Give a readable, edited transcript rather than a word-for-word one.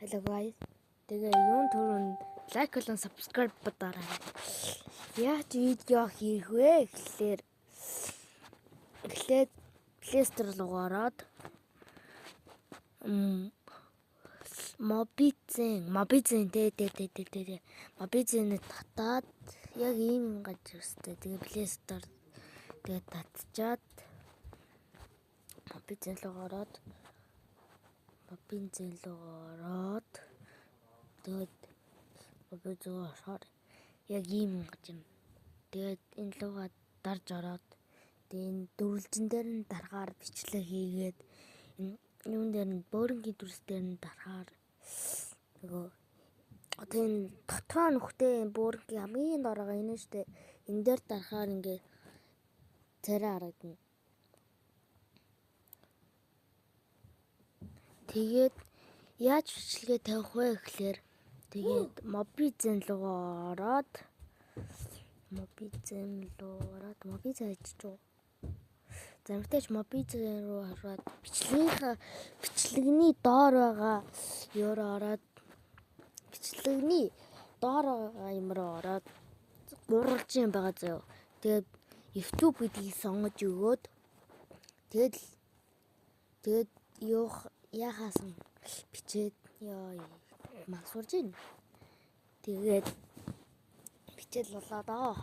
Hello guys. Тэгээ юун түрүүнд лайк болон subscribe бутаарай. Яаж видео хийх вэ гэхлээр Play Store руу ороод Mobizzen татаад яг ийм газарстай. Тэгээ Play Store тэгээ татчаад Mobizzen руу ороод тэгээд Mobizzen орохоор яг ийм гэж юм. Тэгээд энэ лугаа дарж ороод тэгээд энэ дөрвөлжин дээр нь дарахаар бичлэг хийгээд юун дээр нь бөөрөнгийн дүрс дээр нь дарахаар нөгөө одоо энэ дотоо нүхтэй бөөрөнгийн хамгийн дорого энэ штэ энэ дээр дарахаар ингээд царай харагдана. Тэгээд яаж бичлэгээ тавих вэ гэхлээр тэгээд Mobizzen руу ороод Mobizzen хийж чуу. Замтайч Mobizzen руу ороод бичлэгний доор байгаа ёроо ороод бичлэгний доор байгаа юм руу ороод гурвалж юм байгаа зөө. Тэгээд YouTube гэдгийг сонгож өгөөд тэгээд яхаас бичээд мансуурж ийн. Тэгээд бичээл болоо доо.